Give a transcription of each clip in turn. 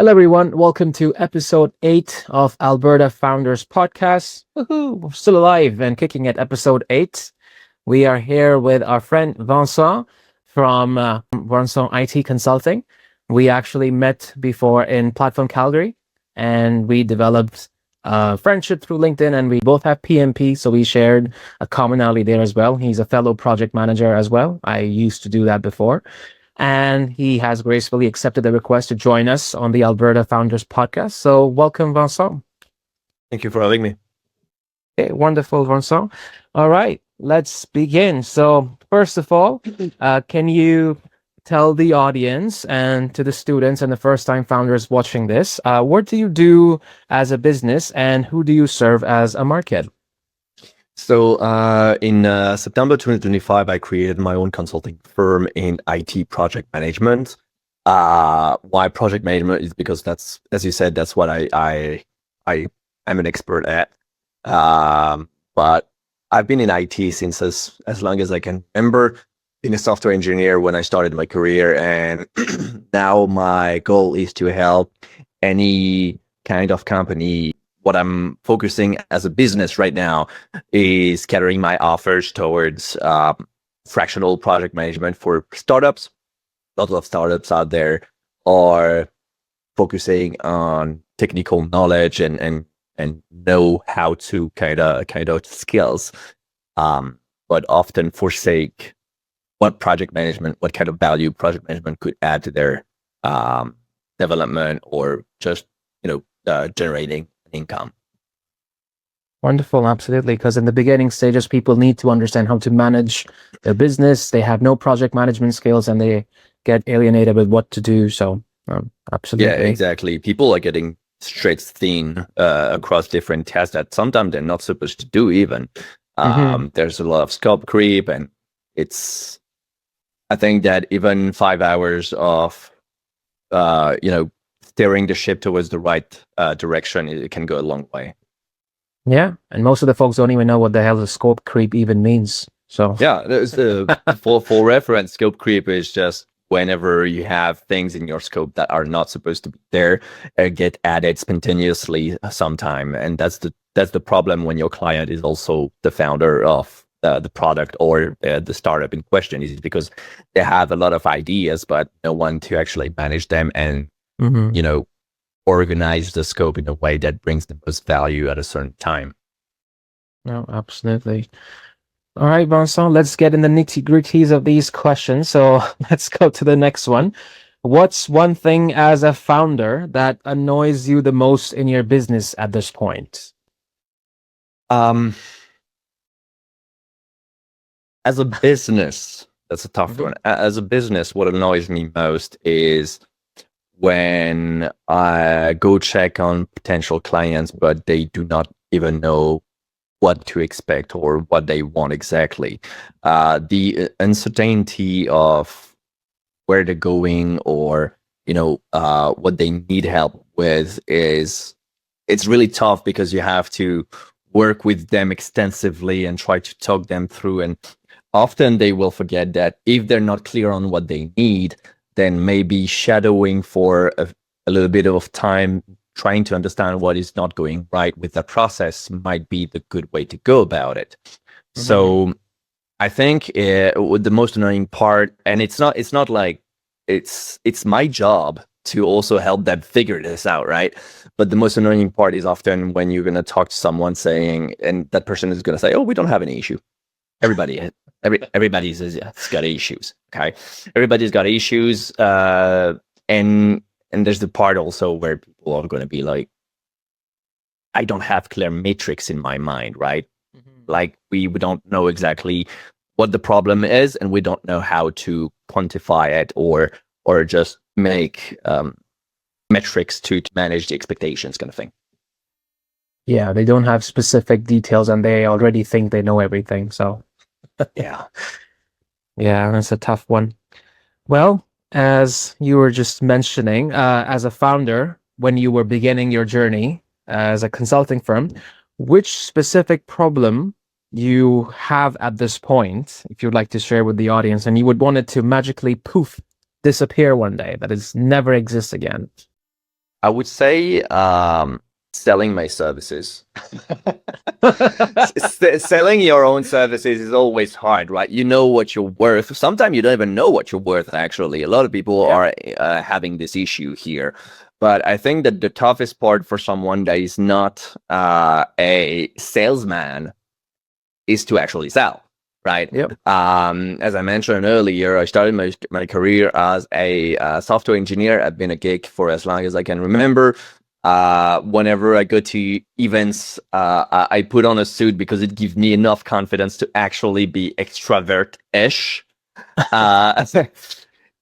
Hello, everyone. Welcome to episode 8 of Alberta Founders Podcast. Woohoo! We're still alive and kicking at episode 8. We are here with our friend Vincent from Vincent IT Consulting. We actually met before in Platform Calgary, and we developed friendship through LinkedIn, and we both have PMP, so we shared a commonality there as well. He's a fellow project manager as well. I used to do that before. And he has gracefully accepted the request to join us on the Alberta Founders Podcast. So welcome, Vincent. Thank you for having me. Okay, wonderful, Vincent. All right, let's begin. So first of all, can you tell the audience and to the students and the first-time founders watching this, what do you do as a business and who do you serve as a market? So in September 2025, I created my own consulting firm in IT project management. Why project management is because that's, as you said, that's what I'm an expert at. But I've been in IT since as long as I can remember. Being a software engineer when I started my career, and now my goal is to help any kind of company. What I'm focusing as a business right now is catering my offers towards fractional project management for startups. Lots of startups out there are focusing on technical knowledge and know how to kind of skills, but often forsake what kind of value project management could add to their development or just generating income. Wonderful, absolutely. Because in the beginning stages, people need to understand how to manage their business. They have no project management skills and they get alienated with what to do. So, absolutely. Yeah, exactly. People are getting stretched thin across different tasks that sometimes they're not supposed to do even. There's a lot of scope creep, and I think that even 5 hours of, steering the ship towards the right direction, it can go a long way. Yeah, and most of the folks don't even know what the hell the scope creep even means. So yeah, there's for reference, scope creep is just whenever you have things in your scope that are not supposed to be there get added spontaneously sometime, and that's the problem when your client is also the founder of the product or the startup in question, is because they have a lot of ideas but no one to actually manage them and organize the scope in a way that brings the most value at a certain time. No, absolutely. All right, Vincent, let's get in the nitty-gritties of these questions. So let's go to the next one. What's one thing as a founder that annoys you the most in your business at this point? As a business, that's a tough one. As a business, what annoys me most is when I go check on potential clients, but they do not even know what to expect or what they want exactly. The uncertainty of where they're going or what they need help with it's really tough, because you have to work with them extensively and try to talk them through, and often they will forget that if they're not clear on what they need, then maybe shadowing for a little bit of time, trying to understand what is not going right with the process might be the good way to go about it. So I think the most annoying part, and it's not like it's my job to also help them figure this out, right? But the most annoying part is often when you're going to talk to someone saying, and that person is going to say, "Oh, we don't have any issue." Everybody's got issues. Okay, everybody's got issues, and there's the part also where people are going to be like, I don't have clear metrics in my mind, right? Like we don't know exactly what the problem is, and we don't know how to quantify it or just make metrics to manage the expectations, kind of thing. Yeah, they don't have specific details and they already think they know everything. So yeah, that's a tough one. Well, as you were just mentioning, as a founder, when you were beginning your journey as a consulting firm, which specific problem you have at this point, if you'd like to share with the audience, and you would want it to magically disappear one day, that is never exist again? I would say selling my services. Selling your own services is always hard, right? You know what you're worth. Sometimes you don't even know what you're worth, actually. A lot of people Yeah. are having this issue here. But I think that the toughest part for someone that is not a salesman is to actually sell, right? Yep. As I mentioned earlier, I started my career as a software engineer. I've been a geek for as long as I can remember. Whenever I go to events, I put on a suit because it gives me enough confidence to actually be extrovert-ish.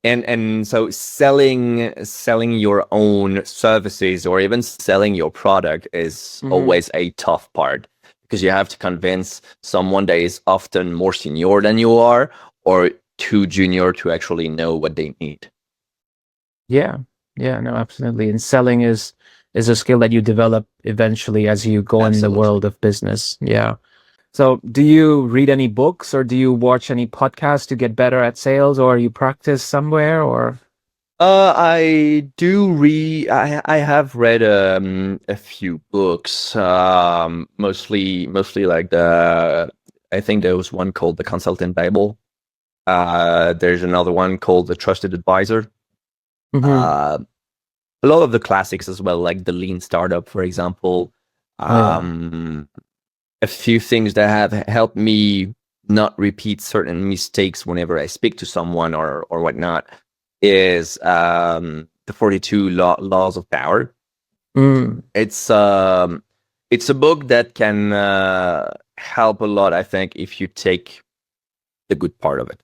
And so selling your own services or even selling your product is always a tough part, because you have to convince someone that is often more senior than you are or too junior to actually know what they need. Yeah. Yeah, no, absolutely. And selling is a skill that you develop eventually as you go in the Absolutely. world of business. Yeah. So do you read any books or do you watch any podcasts to get better at sales, or you practice somewhere, or? I do read. I have read a few books. Mostly like I think there was one called The Consultant Bible. There's another one called The Trusted Advisor. A lot of the classics as well, like The Lean Startup, for example. A few things that have helped me not repeat certain mistakes whenever I speak to someone or whatnot is the 42 Laws of Power. It's a book that can help a lot, I think, if you take the good part of it.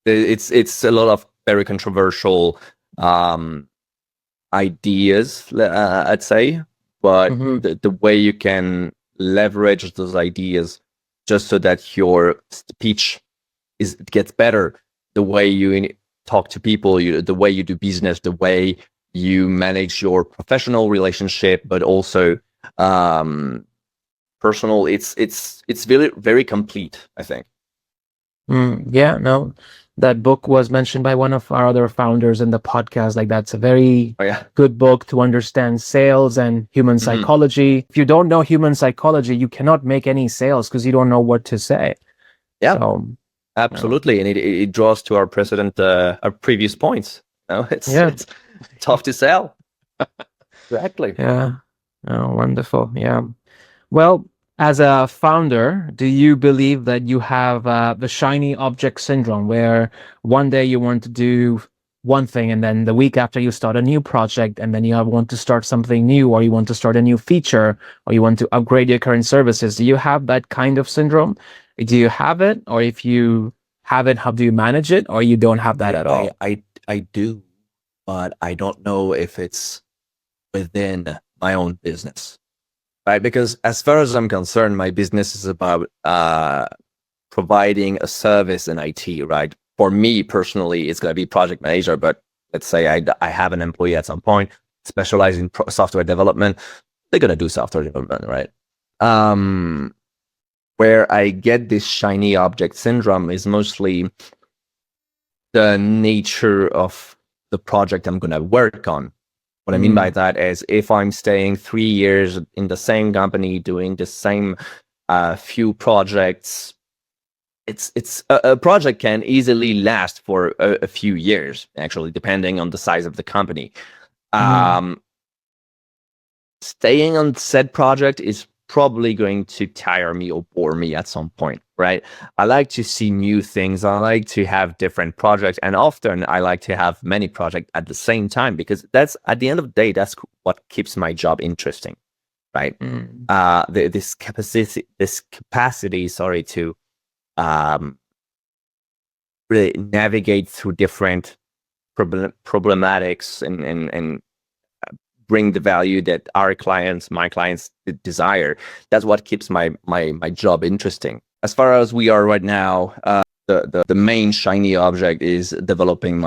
It's a lot of very controversial ideas, I'd say, but the way you can leverage those ideas just so that your speech gets better, the way you talk to people, the way you do business, the way you manage your professional relationship, but also personal. It's very, very complete, I think. Yeah, no, that book was mentioned by one of our other founders in the podcast. Like, that's a very good book to understand sales and human psychology. If you don't know human psychology, you cannot make any sales because you don't know what to say. Yeah, so, absolutely. And it draws to our our previous points. It's tough to sell. Exactly. Yeah. Oh, wonderful. Yeah. Well, as a founder, do you believe that you have the shiny object syndrome, where one day you want to do one thing and then the week after you start a new project, and then you want to start something new, or you want to start a new feature, or you want to upgrade your current services? Do you have that kind of syndrome? Do you have it? Or if you have it, how do you manage it? Or you don't have that at all? I do, but I don't know if it's within my own business. Right, because as far as I'm concerned, my business is about providing a service in IT, right? For me personally, it's going to be project manager, but let's say I have an employee at some point specializing in software development. They're going to do software development, right? Where I get this shiny object syndrome is mostly the nature of the project I'm going to work on. What I mean by that is, if I'm staying 3 years in the same company doing the same few projects, it's a project can easily last for a few years, actually, depending on the size of the company. Staying on said project is probably going to tire me or bore me at some point, right? I like to see new things. I like to have different projects, and often I like to have many projects at the same time, because that's, at the end of the day, that's what keeps my job interesting, right? This capacity, sorry, to really navigate through different problematics and bring the value that my clients desire. That's what keeps my job interesting. As far as we are right now, the main shiny object is developing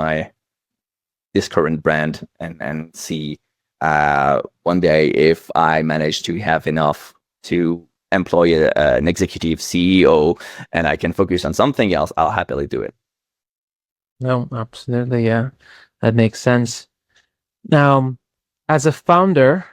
this current brand and see one day if I manage to have enough to employ an executive CEO and I can focus on something else, I'll happily do it. No, absolutely. Yeah, that makes sense. Now, As a founder,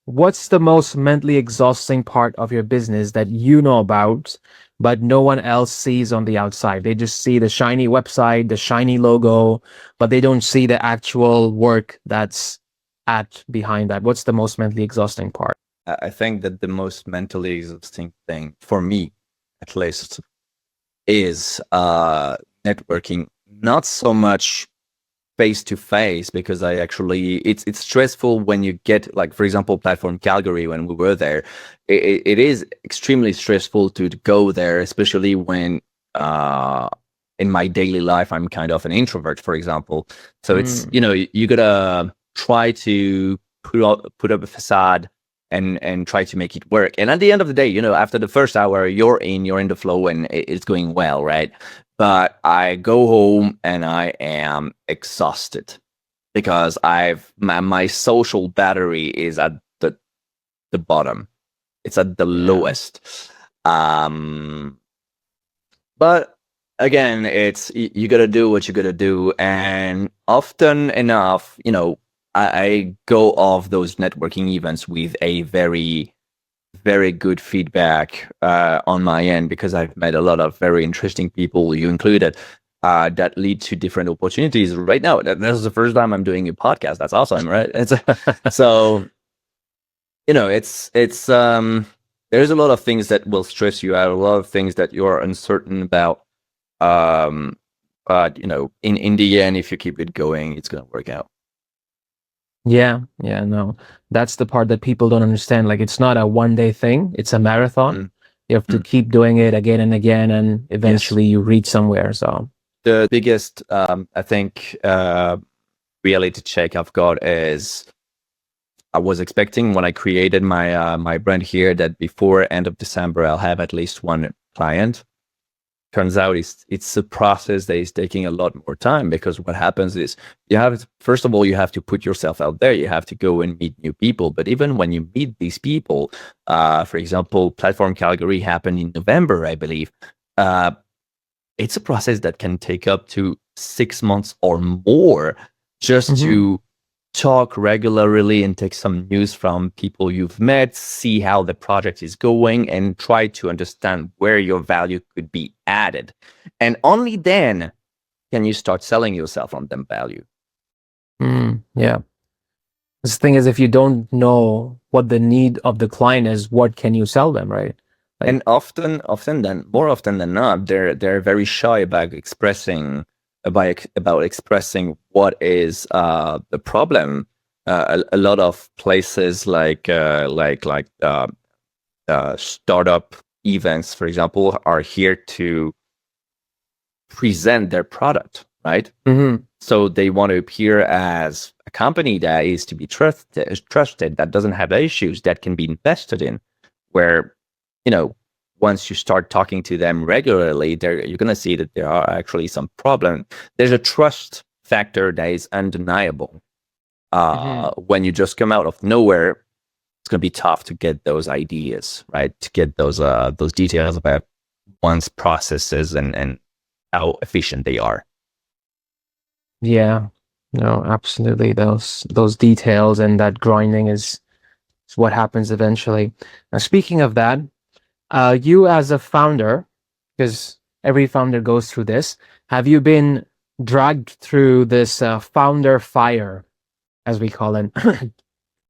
what's the most mentally exhausting part of your business that you know about, but no one else sees on the outside? They just see the shiny website, the shiny logo, but they don't see the actual work that's at behind that. What's the most mentally exhausting part? I think that the most mentally exhausting thing for me, at least, is networking. Not so much face to face, because I actually it's stressful when you get, like, for example, platform Calgary. When we were there, it is extremely stressful to go there, especially when in my daily life I'm kind of an introvert, for example. So it's, Mm, you gotta try to put up a facade and try to make it work. And at the end of the day, after the first hour, you're in the flow, and it's going well, right? But I go home and I am exhausted, because my social battery is at the bottom. It's at the yeah. lowest. But again, it's, you gotta do what you gotta do, and often enough, I go off those networking events with a very, very good feedback on my end, because I've met a lot of very interesting people, you included, that lead to different opportunities. Right now, this is the first time I'm doing a podcast. That's awesome, right? So, there's a lot of things that will stress you out, a lot of things that you're uncertain about. Um, but in the end, if you keep it going, it's gonna work out. Yeah, yeah, no. That's the part that people don't understand. Like, it's not a one day thing, it's a marathon. Mm, You have to mm. keep doing it again and again, and Yes. eventually you reach somewhere. So, The biggest, I think, reality check I've got is, I was expecting, when I created my brand here, that before end of December I'll have at least one client. Turns out it's a process that is taking a lot more time, because what happens is, first of all, you have to put yourself out there. You have to go and meet new people. But even when you meet these people, for example, Platform Calgary happened in November, I believe. It's a process that can take up to 6 months or more, just mhm. to talk regularly and take some news from people you've met, see how the project is going, and try to understand where your value could be added. And only then can you start selling yourself on them value. Yeah. The thing is, if you don't know what the need of the client is, what can you sell them, right? Like, And more often than not, they're very shy about expressing what is the problem. A lot of places, startup events, for example, are here to present their product, right? mhm. So they want to appear as a company that is to be trusted, that doesn't have issues, that can be invested in. Where, once you start talking to them regularly, you're going to see that there are actually some problems. There's a trust factor that is undeniable. Mhm. When you just come out of nowhere, it's going to be tough to get those ideas, right? To get those details about one's processes and how efficient they are. Yeah, no, absolutely. Those details and that grinding is what happens eventually. Now, speaking of that, you as a founder, because every founder goes through this, have you been dragged through this founder fire, as we call it,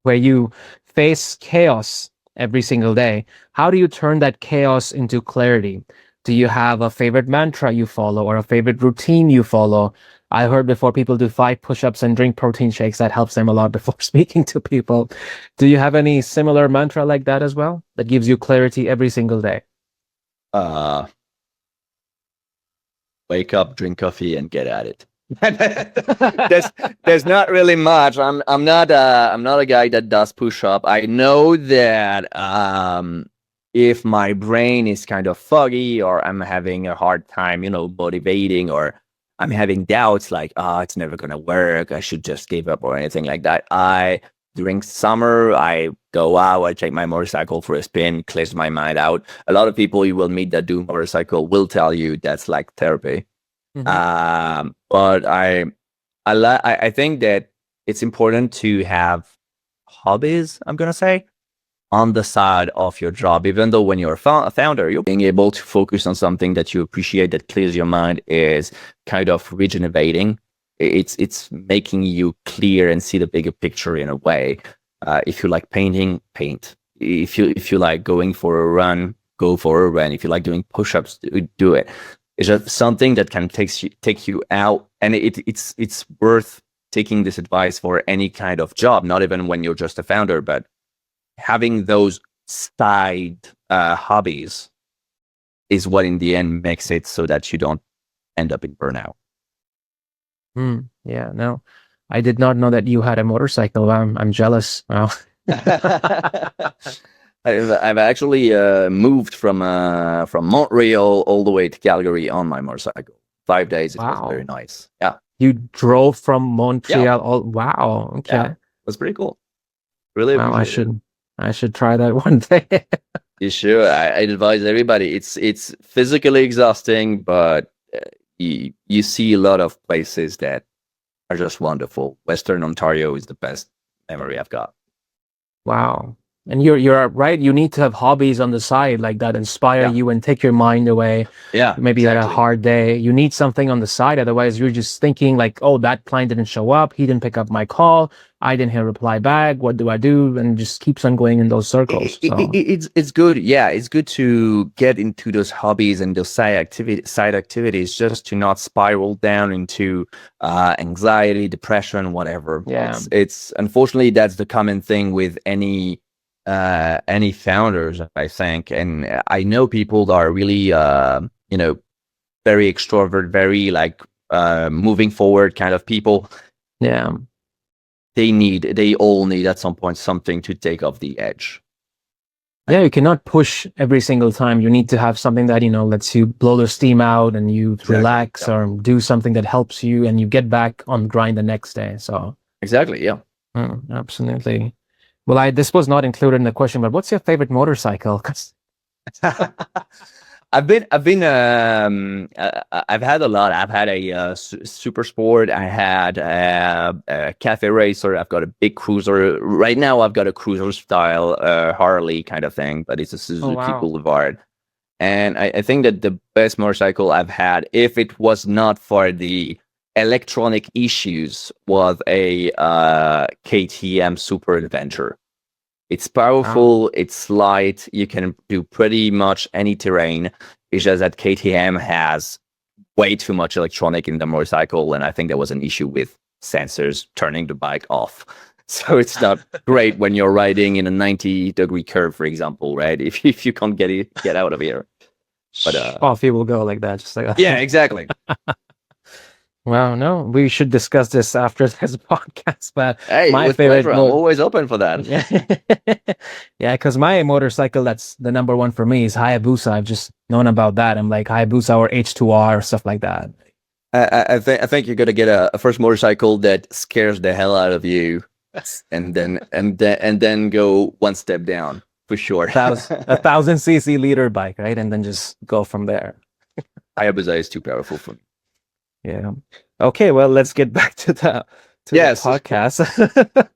where you face chaos every single day? How do you turn that chaos into clarity? Do you have a favorite mantra you follow or a favorite routine you follow? I heard before people do 5 push-ups and drink protein shakes. That helps them a lot before speaking to people. Do you have any similar mantra like that as well that gives you clarity every single day? Uh, Wake up, drink coffee, and get at it. there's there's not really much. I'm not a guy that does push up. I know that if my brain is kind of foggy, or I'm having a hard time, motivating, or I'm having doubts, like, it's never gonna work, I should just give up, or anything like that. During summer, I go out, I take my motorcycle for a spin, clears my mind out. A lot of people you will meet that do motorcycle will tell you that's like therapy. Mhm. But I think that it's important to have hobbies, I'm going to say, on the side of your job. Even though when you're a founder, you're being able to focus on something that you appreciate, that clears your mind, is kind of regenerating. It's making you clear and see the bigger picture in a way. If you like painting, paint. If you like going for a run, go for a run. If you like doing push-ups, do it. It's just something that can take you out, and it's worth taking this advice for any kind of job, not even when you're just a founder, but having those side hobbies is what in the end makes it so that you don't end up in burnout. Yeah, no, I did not know that you had a motorcycle. I'm jealous. Wow. I've actually moved from Montreal all the way to Calgary on my motorcycle. 5 days. It was very nice. Yeah. You drove from Montreal. Wow. Okay. Yeah, it was pretty cool. Really. Wow, I should try that one day. You should. I'd advise everybody. It's physically exhausting, but you see a lot of places that are just wonderful. Western Ontario is the best memory I've got. Wow. And you're right. You need to have hobbies on the side like that inspire you and take your mind away. Yeah. Maybe exactly. Like a hard day. You need something on the side. Otherwise, you're just thinking like, oh, that client didn't show up. He didn't pick up my call. I didn't hear a reply back. What do I do? And just keeps on going in those circles. So. It's good. Yeah, it's good to get into those hobbies and those side activities just to not spiral down into anxiety, depression, whatever. Yeah. It's unfortunately that's the common thing with any founders, I think. And I know people that are really very extrovert, very like moving forward kind of people. Yeah. They all need at some point something to take off the edge. Yeah, you cannot push every single time. You need to have something that, lets you blow the steam out and you relax or do something that helps you and you get back on grind the next day. So exactly. Yeah. Absolutely. Well, this was not included in the question, but what's your favorite motorcycle? I've had a lot. I've had a super sport. I had a cafe racer. I've got a big cruiser. Right now, I've got a cruiser style Harley kind of thing, but it's a Suzuki Boulevard. And I think that the best motorcycle I've had, if it was not for the electronic issues, was a KTM Super Adventure. It's powerful, it's light, you can do pretty much any terrain. It's just that KTM has way too much electronic in the motorcycle, and I think there was an issue with sensors turning the bike off. So it's not great when you're riding in a 90-degree curve, for example, right? If you can't get out of here. But off you will go like that, just like that. Yeah, exactly. Well, no, we should discuss this after this podcast. But hey, my favorite, I'm always open for that. Yeah, because my motorcycle, that's the number one for me, is Hayabusa. I've just known about that. I'm like Hayabusa or H2R, stuff like that. I think you're gonna get a first motorcycle that scares the hell out of you, and then go one step down for sure. 1,000cc liter bike, right? And then just go from there. Hayabusa is too powerful for me. Yeah. Okay. Well, let's get back to the podcast.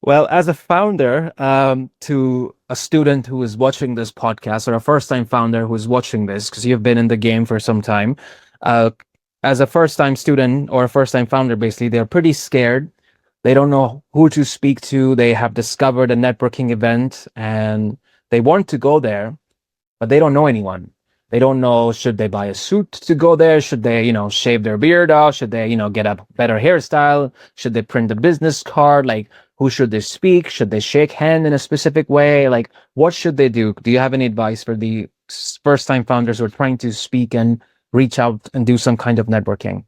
Well, as a founder, to a student who is watching this podcast, or a first-time founder who is watching this, because you've been in the game for some time, as a first-time student or a first-time founder, basically, they're pretty scared. They don't know who to speak to. They have discovered a networking event and they want to go there, but they don't know anyone. They don't know, should they buy a suit to go there? Should they, shave their beard off? Should they, get a better hairstyle? Should they print a business card? Like, who should they speak? Should they shake hand in a specific way? Like, what should they do? Do you have any advice for the first-time founders who are trying to speak and reach out and do some kind of networking?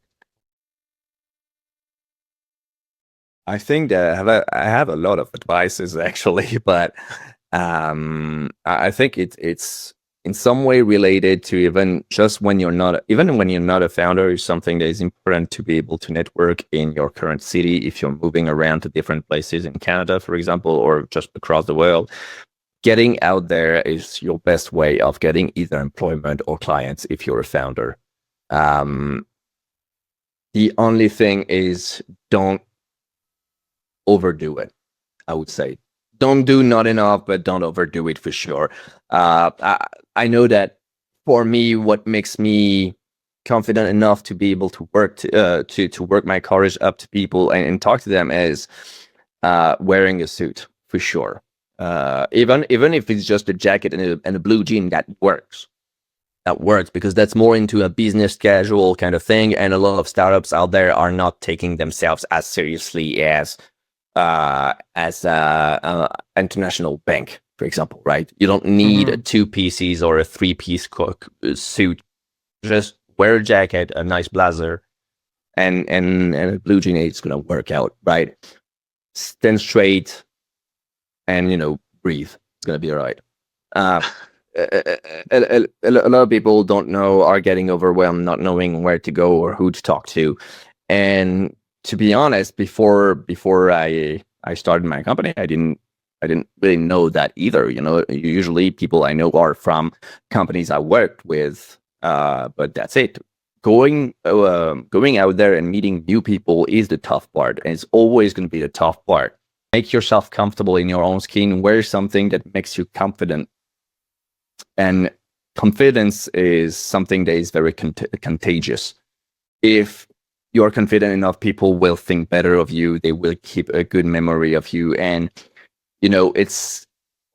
I think that I have a lot of advices actually, but I think it's in some way related to even when you're not a founder, is something that is important to be able to network in your current city. If you're moving around to different places in Canada, for example, or just across the world, getting out there is your best way of getting either employment or clients if you're a founder. The only thing is, don't overdo it. I would say. Don't do not enough, but don't overdo it for sure. I know that for me, what makes me confident enough to be able to work to work my courage up to people and talk to them is wearing a suit for sure. Even if it's just a jacket and a blue jean, that works. That works because that's more into a business casual kind of thing, and a lot of startups out there are not taking themselves as seriously as international bank, for example, right? You don't need a 2 pieces or a 3-piece suit. Just wear a jacket, a nice blazer, and a blue jean. It's gonna work out, right? Stand straight, and breathe. It's gonna be all right. A lot of people don't know, are getting overwhelmed, not knowing where to go or who to talk to. And to be honest, before I started my company, I didn't really know that either. Usually people I know are from companies I worked with, but that's it. Going out there and meeting new people is the tough part, and it's always going to be the tough part. Make yourself comfortable in your own skin. Wear something that makes you confident. And confidence is something that is very contagious. If you're confident enough, people will think better of you. They will keep a good memory of you. And, it's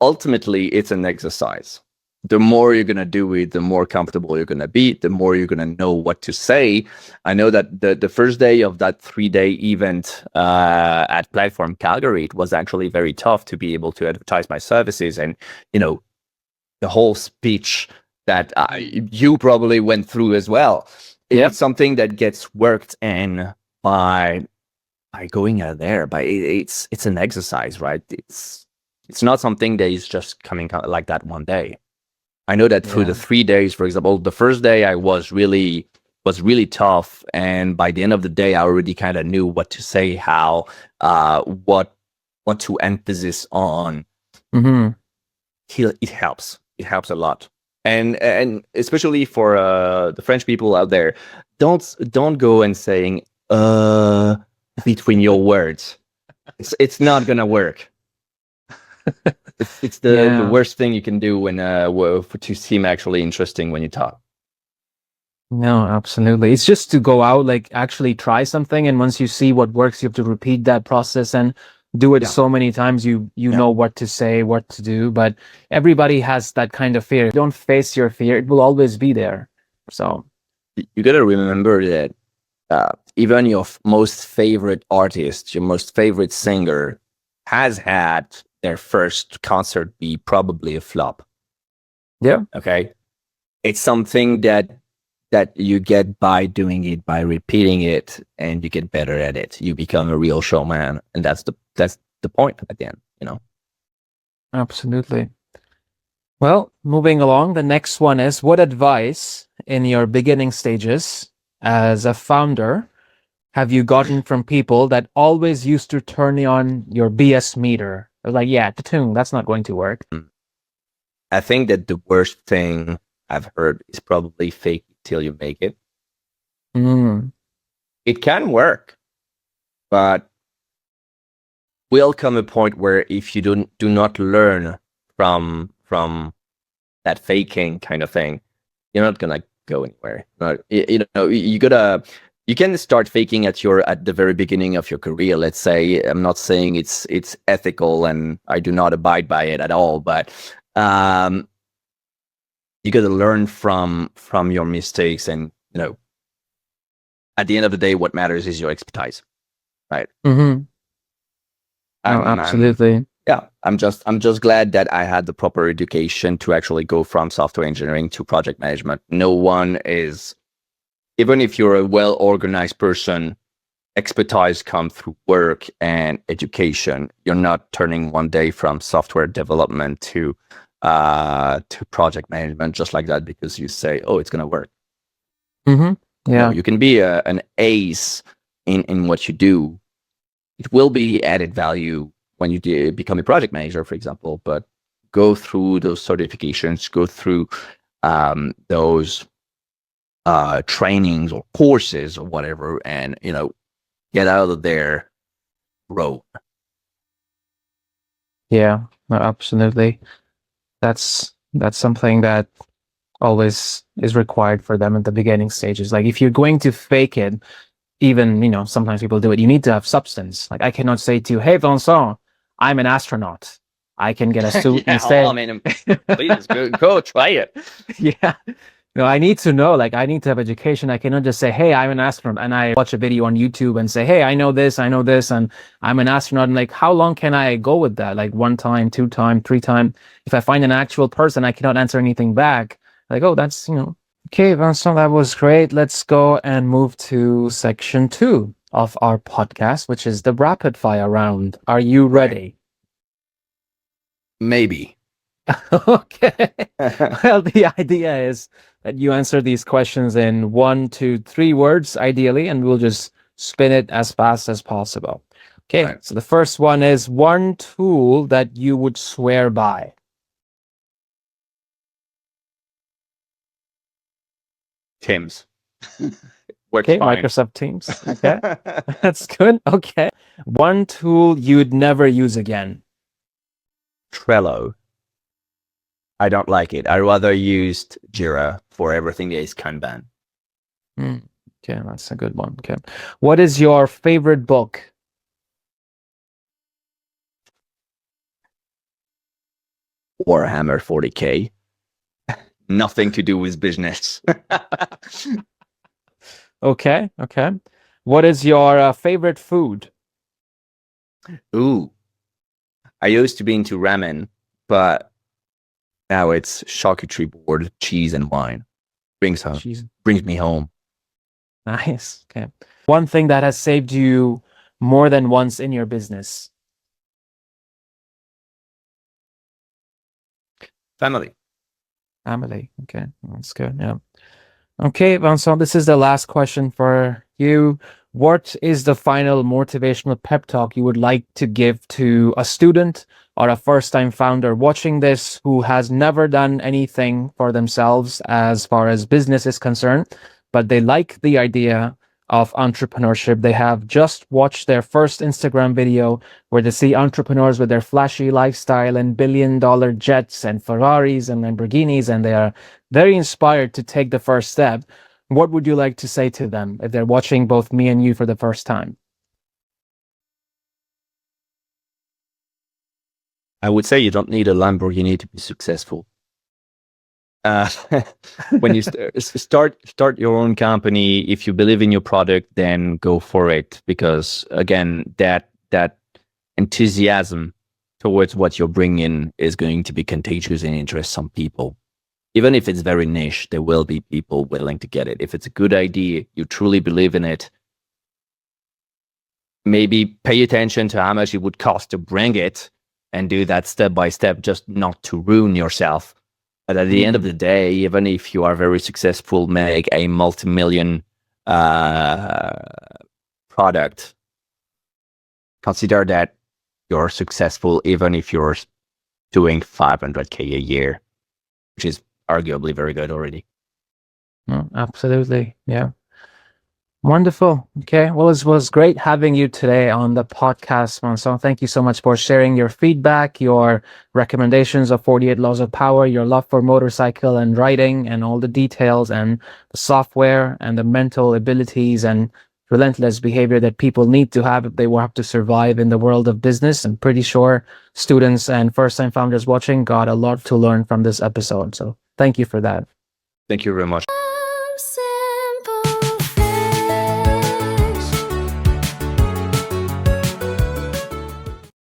ultimately, it's an exercise. The more you're going to do it, the more comfortable you're going to be, the more you're going to know what to say. I know that the first day of that 3-day event at Platform Calgary, it was actually very tough to be able to advertise my services. And, the whole speech that you probably went through as well. It's something that gets worked in by going out there. It's an exercise, right? It's not something that is just coming out like that one day. I know that through the 3 days, for example, the first day I was really tough, and by the end of the day, I already kind of knew what to say, how, what to emphasize on. It helps. It helps a lot, and especially for the French people out there, don't go and saying between your words. It's not gonna work. It's the worst thing you can do when to seem actually interesting when you talk. No, absolutely. It's just to go out, like actually try something, and once you see what works, you have to repeat that process and do it so many times. You know what to say, what to do, but everybody has that kind of fear. Don't face your fear; it will always be there. So you gotta remember that even your most favorite artist, your most favorite singer, has had their first concert be probably a flop. Yeah. Okay. It's something that you get by doing it, by repeating it, and you get better at it. You become a real showman, and that's the point at the end, Absolutely. Well, moving along, the next one is, what advice in your beginning stages as a founder have you gotten from people that always used to turn on your BS meter? They're like, yeah, that's not going to work. I think that the worst thing I've heard is probably fake it till you make it. It can work, but will come a point where if you do not learn from that faking kind of thing, you're not gonna go anywhere. But you can start faking at the very beginning of your career. Let's say, I'm not saying it's ethical, and I do not abide by it at all, but you got to learn from your mistakes, and at the end of the day, what matters is your expertise, right? Absolutely. I'm just glad that I had the proper education to actually go from software engineering to project management. No one is, even if you're a well-organized person, expertise comes through work and education. You're not turning one day from software development to project management just like that because you say, oh, it's gonna work. You can be an ace in what you do. It will be added value when you become a project manager, for example, but go through those certifications, go through those trainings or courses or whatever, and get out of there, grow. Yeah, no, absolutely. That's something that always is required for them at the beginning stages. Like if you're going to fake it, even, sometimes people do it, you need to have substance. Like I cannot say to you, hey, Vincent, I'm an astronaut. I can get a suit and Yeah, well, I say, mean, please go try it. yeah. No, I need to know, like, I need to have education. I cannot just say, hey, I'm an astronaut. And I watch a video on YouTube and say, hey, I know this, and I'm an astronaut. And like, how long can I go with that? Like one time, two time, three time. If I find an actual person, I cannot answer anything back. Like, oh, that's, Okay, Vincent, that was great. Let's go and move to section 2 of our podcast, which is the rapid fire round. Are you ready? Maybe. Okay. Well, the idea is that you answer these questions in 1, 2, 3 words, ideally, and we'll just spin it as fast as possible. Okay, Right. so the first one is one tool that you would swear by. Teams. Works Okay, fine. Microsoft Teams. Okay, that's good. Okay. One tool you'd never use again. Trello. I don't like it. I rather used Jira for everything that is Kanban. Okay, that's a good one. Okay. What is your favorite book? Warhammer 40K. Nothing to do with business. Okay. What is your favorite food? Ooh. I used to be into ramen, but now it's charcuterie board, cheese, and wine. Brings me home. Nice. Okay. One thing that has saved you more than once in your business. Family. Okay, that's good. Yeah. Okay, Vincent, this is the last question for you. What is the final motivational pep talk you would like to give to a student or a first-time founder watching this who has never done anything for themselves as far as business is concerned, but they like the idea of entrepreneurship? They have just watched their first Instagram video where they see entrepreneurs with their flashy lifestyle and billion-dollar jets and Ferraris and Lamborghinis, and they are very inspired to take the first step. What would you like to say to them if they're watching both me and you for the first time? I would say you don't need a Lamborghini to be successful. When you start your own company, if you believe in your product, then go for it. Because again, that enthusiasm towards what you're bringing is going to be contagious and interest some people. Even if it's very niche, there will be people willing to get it. If it's a good idea, you truly believe in it, maybe pay attention to how much it would cost to bring it and do that step by step, just not to ruin yourself. But at the end of the day, even if you are very successful, make a multi-million product, consider that you're successful even if you're doing 500K a year, which is arguably very good already. Absolutely. Yeah. Wonderful. Okay. Well, it was great having you today on the podcast, Vincent. Thank you so much for sharing your feedback, your recommendations of 48 Laws of Power, your love for motorcycle and riding, and all the details and the software and the mental abilities and relentless behavior that people need to have if they want to survive in the world of business. I'm pretty sure students and first-time founders watching got a lot to learn from this episode. So thank you for that. Thank you very much.